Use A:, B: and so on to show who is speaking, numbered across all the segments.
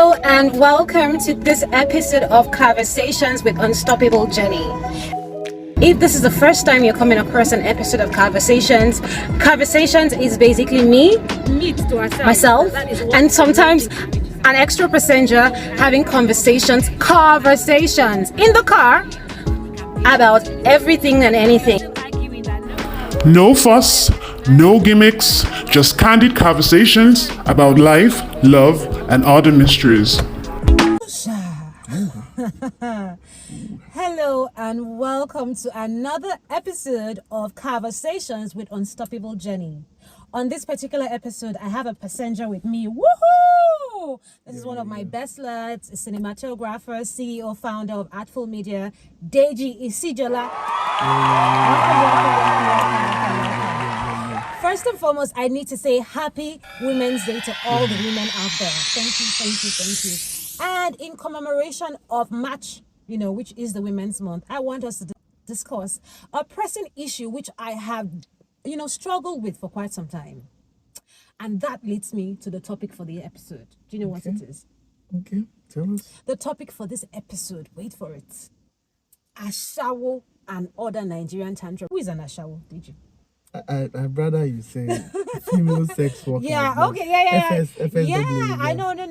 A: Hello and welcome to this episode of CAR-Versations with Unstoppable Jenny. If this is the first time you're coming across an episode of CAR-Versations, CAR-Versations is basically me, myself, and sometimes an extra passenger having conversations, CAR-Versations in the car about everything and anything.
B: No fuss, no gimmicks, just candid conversations about life, love, and other mysteries.
A: Hello and welcome to another episode of CAR-Versations with Unstoppable Jenny. On this particular episode, I have a passenger with me. Woohoo! This is one of my best lads, a cinematographer, CEO, founder of Artful Media, Deji Isijola. First and foremost, I need to say Happy Women's Day to all the women out there. Thank you. And in commemoration of March, which is the Women's Month, I want us to discuss a pressing issue which I have, struggled with for quite some time. And that leads me to the topic for the episode. Do you know what it is?
C: Okay, tell us.
A: The topic for this episode, wait for it. Ashawo and other Nigerian tantrums. Who is an Ashawo? Did you?
C: I'd rather you say female sex workers.
A: Yeah, okay, yeah.
C: FSW,
A: yeah, I know, no.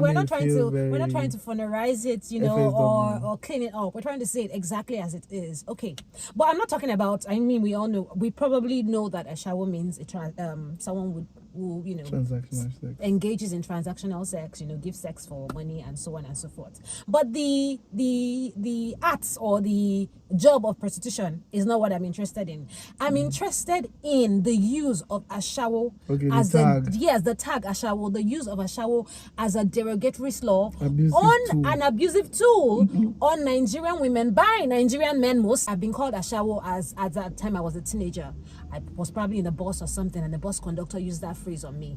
A: We're not trying to funerize it, or clean it up. We're trying to say it exactly as it is. Okay, but I'm not talking about. I mean, we probably know that Ashawo means someone who
C: transactional sex.
A: Engages in transactional sex, gives sex for money and so on and so forth. But the acts or the job of prostitution is not what I'm interested in. I'm interested in the use of Ashawo as the tag Ashawo, the use of Ashawo as a derogatory slur an abusive tool on Nigerian women by Nigerian men. Most I've been called Ashawo as at that time I was a teenager. I was probably in a bus or something, and the bus conductor used that phrase on me,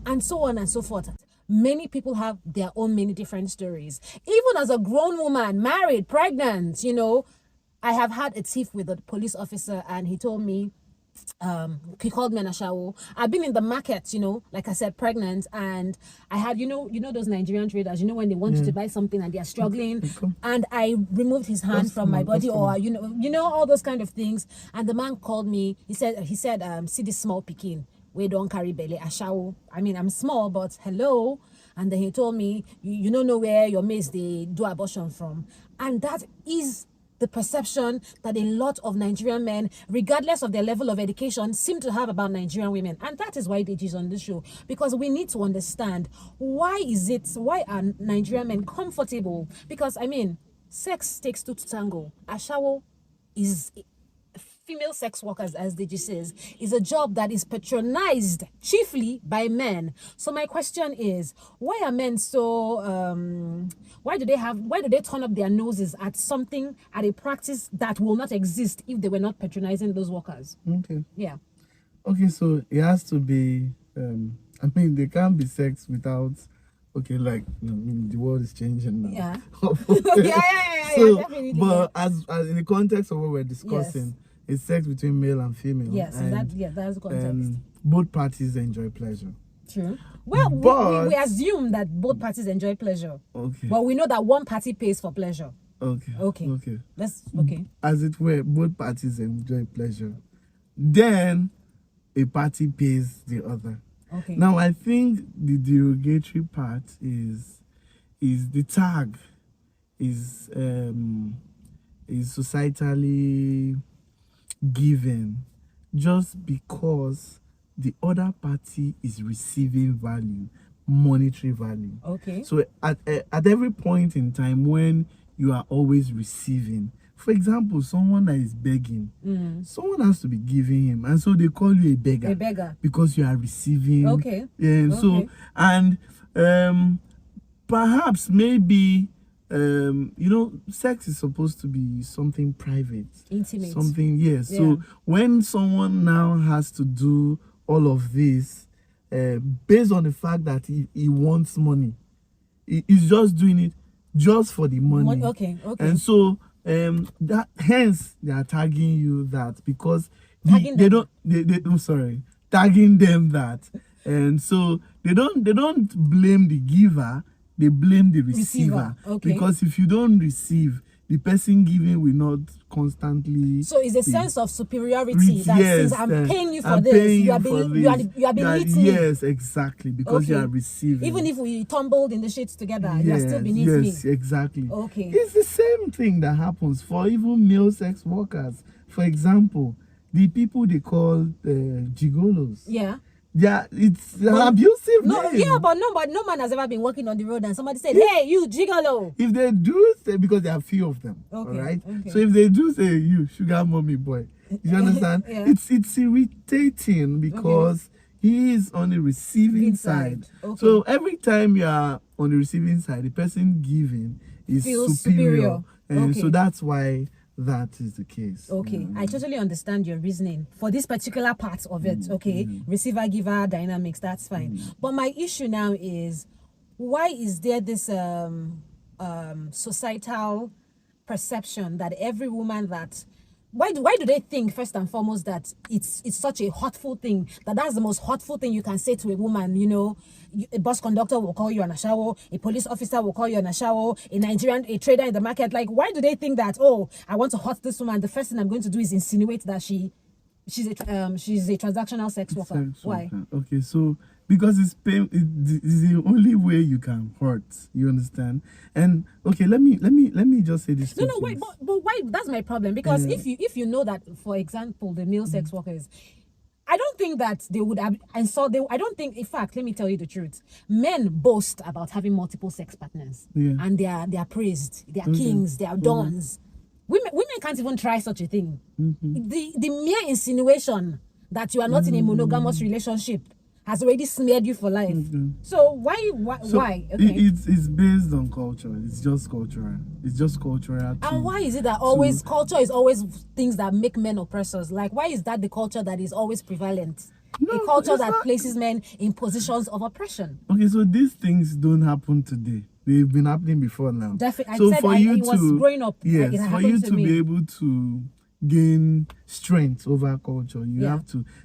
A: and so on and so forth. Many people have their own many different stories. Even as a grown woman, married, pregnant, I have had a tiff with a police officer, and he told me, he called me an Ashawo. I've been in the market, like I said, pregnant, and I had, those Nigerian traders, when they want you to buy something and they are struggling, and I removed his hand from my body, or all those kind of things. And the man called me. He said, see this small pikin, we don't carry belly, Ashawo. I mean, I'm small, but hello. And then he told me, you don't know where your mates they do abortion from, and that is the perception that a lot of Nigerian men, regardless of their level of education, seem to have about Nigerian women. And that is why Deji is on this show, because we need to understand why are Nigerian men comfortable? Because, sex takes two to tango. Ashawo is female sex workers, as Deji says, is a job that is patronized chiefly by men. So my question is, why are men so why do they turn up their noses at something, at a practice that will not exist if they were not patronizing those workers?
C: Okay.
A: Yeah.
C: Okay, so it has to be there can't be sex without the world is changing now.
A: Yeah.
C: So,
A: definitely.
C: but as in the context of what we're discussing,
A: Yes.
C: It's sex between male and female.
A: Yes, that's the context.
C: Both parties enjoy pleasure.
A: True. Well,
C: but
A: we assume that both parties enjoy pleasure.
C: Okay.
A: But we know that one party pays for pleasure.
C: Okay.
A: That's okay.
C: As it were, both parties enjoy pleasure. Then a party pays the other.
A: Okay.
C: Now I think the derogatory part is the tag is societally given just because the other party is receiving value, monetary value.
A: Okay.
C: So at every point in time when you are always receiving, for example, someone that is begging, someone has to be giving him, and so they call you a beggar. Because you are receiving.
A: Okay.
C: And so perhaps maybe sex is supposed to be something private,
A: intimate,
C: something. Yes. Yeah. So when someone now has to do all of this based on the fact that he wants money, he's just doing it just for the money.
A: Okay.
C: And so that hence they are tagging you that because tagging them that And so they don't blame the giver, they blame the receiver.
A: Okay.
C: Because if you don't receive, the person giving will not constantly.
A: So it's a sense of superiority that since I'm paying you for this, you are beneath me.
C: Yes, exactly, because you are receiving.
A: Even if we tumbled in the shits together, you are still beneath me.
C: Yes, exactly.
A: Okay.
C: It's the same thing that happens for even male sex workers. For example, the people they call gigolos.
A: Yeah.
C: Yeah, it's an abusive name.
A: Yeah, but no man has ever been walking on the road and somebody said, "Hey, you gigolo."
C: If they do say, because there are few of them, all right. So if they do say, "You sugar mommy boy," you understand? It's irritating because he is on the receiving side. So every time you are on the receiving side, the person giving is superior. And so that's why that is the case.
A: I totally understand your reasoning for this particular part of it. Receiver giver dynamics, that's fine. But my issue now is, why is there this societal perception that every woman that why do they think first and foremost that it's such a hurtful thing, that's the most hurtful thing you can say to a woman? You know, a bus conductor will call you an Ashawo, a police officer will call you an Ashawo, a trader in the market. Like, why do they think that, oh, I want to hurt this woman, the first thing I'm going to do is insinuate that she's a transactional sex worker? Why?
C: Okay, so because it's pain, it's the only way you can hurt. You understand? And okay, let me just say this.
A: No, wait, but why? That's my problem. Because if you know that, for example, the male sex workers, I don't think that they would have, and so I don't think, in fact, let me tell you the truth. Men boast about having multiple sex partners, and they are praised. They are kings. They are dons. Women can't even try such a thing. The mere insinuation that you are not in a monogamous relationship has already smeared you for life. So why? Okay.
C: It's based on culture. It's just cultural.
A: And why is it that culture is always things that make men oppressors? Like, why is that the culture that is always prevalent? A culture that places men in positions of oppression.
C: Okay, so these things don't happen today. They've been happening before now.
A: Definitely.
C: So
A: was growing up.
C: Yes,
A: it
C: for you to
A: me.
C: be able to gain strength over culture,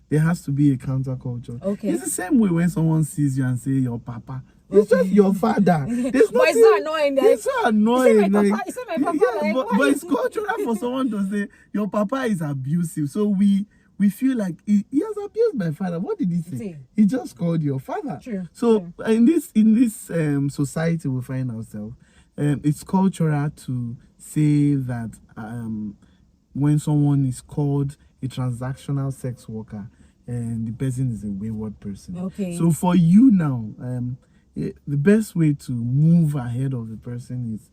C: there has to be a counterculture. It's the same way when someone sees you and say your papa. It's just your father.
A: But it's so annoying.
C: It's so annoying.
A: My papa.
C: But it's cultural for someone to say your papa is abusive. So we feel like he has abused my father. What did he say? He just called your father.
A: True.
C: So in this society we find ourselves, it's cultural to say that when someone is called a transactional sex worker, and the person is a wayward person. So for you now, the best way to move ahead of the person is,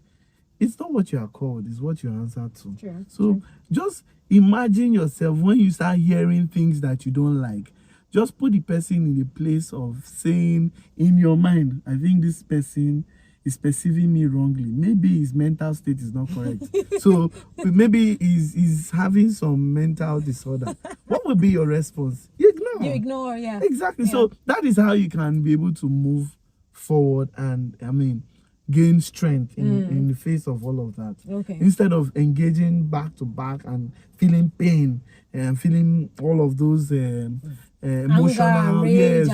C: it's not what you are called, it's what you answer to. So just imagine yourself when you start hearing things that you don't like. Just put the person in the place of saying in your mind, I think this person is perceiving me wrongly. Maybe his mental state is not correct. So maybe he's having some mental disorder. What will be your response? You
A: ignore,
C: Exactly. So that is how you can be able to move forward and, gain strength in the face of all of that. Instead of engaging back to back and feeling pain and feeling all of those emotional rage.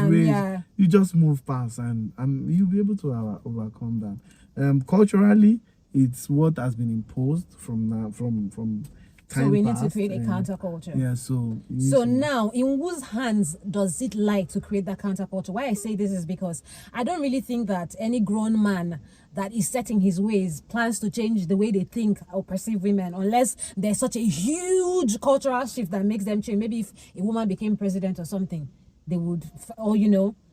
C: You just move past and you'll be able to overcome that. Culturally, it's what has been imposed from time.
A: So we need to create a counterculture.
C: So
A: now, in whose hands does it lie to create that counterculture? Why I say this is because I don't really think that any grown man that is set in his ways plans to change the way they think or perceive women, unless there's such a huge cultural shift that makes them change. Maybe if a woman became president or something, they would, or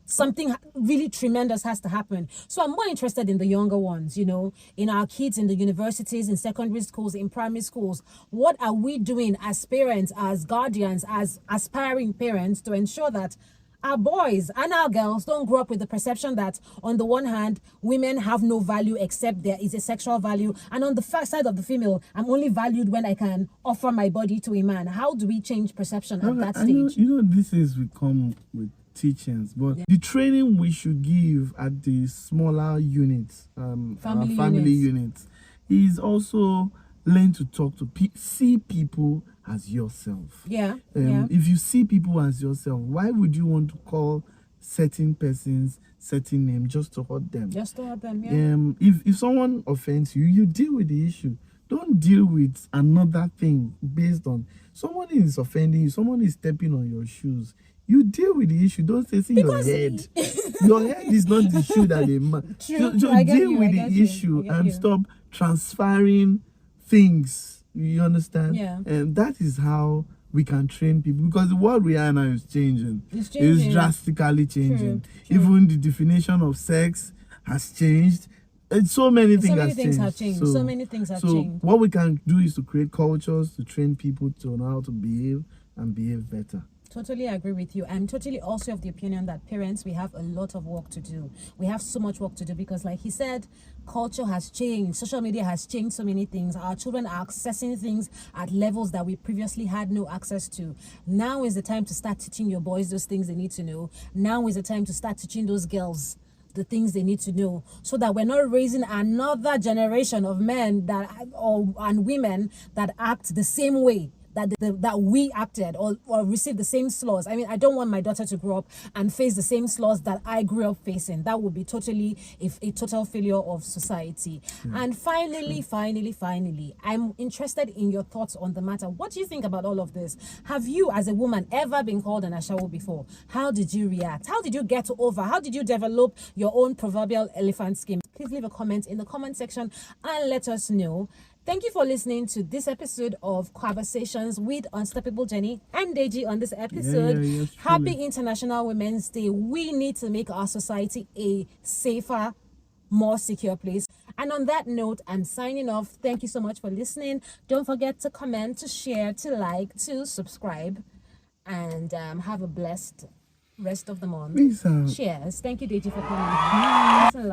A: something really tremendous has to happen. So I'm more interested in the younger ones, in our kids in the universities, in secondary schools, in primary schools. What are we doing as parents, as guardians, as aspiring parents to ensure that our boys and our girls don't grow up with the perception that, on the one hand, women have no value except there is a sexual value, and on the first side of the female, I'm only valued when I can offer my body to a man. How do we change perception at that stage?
C: This is we come with teachings, but the training we should give at the smaller units, family units, is also learn to talk to see people as yourself. If you see people as yourself, why would you want to call certain persons, certain name just to hurt them.
A: Just to hurt them, yeah.
C: If someone offends you, you deal with the issue. Don't deal with another thing based on someone is offending you, someone is stepping on your shoes. You deal with the issue. Don't say your head. Your head is not the issue that they
A: True.
C: so deal with the issue and stop transferring things. You understand?
A: Yeah.
C: And that is how we can train people, because the world we are now is changing.
A: It's changing.
C: It's drastically changing.
A: True.
C: Even the definition of sex has changed. And so many things have changed.
A: So many things have changed.
C: What we can do is to create cultures to train people to know how to behave and behave better.
A: Totally agree with you. I'm totally also of the opinion that parents, we have a lot of work to do. We have so much work to do because, like he said, culture has changed. Social media has changed so many things. Our children are accessing things at levels that we previously had no access to. Now is the time to start teaching your boys those things they need to know. Now is the time to start teaching those girls the things they need to know, so that we're not raising another generation of men and women that act the same way that we acted or received the same slows. I mean, I don't want my daughter to grow up and face the same slows that I grew up facing. That would be totally a total failure of society. And finally, I'm interested in your thoughts on the matter. What do you think about all of this? Have you, as a woman, ever been called an Ashawo before? How did you react? How did you get over? How did you develop your own proverbial elephant skin? Please leave a comment in the comment section and let us know. Thank you for listening to this episode of CAR-Versations with Unstoppable Jenny and Deji. On this episode,
C: yes,
A: Happy International Women's Day. We need to make our society a safer, more secure place. And on that note, I'm signing off. Thank you so much for listening. Don't forget to comment, to share, to like, to subscribe, and have a blessed rest of the month.
C: Peace out.
A: Cheers. Thank you, Deji, for coming.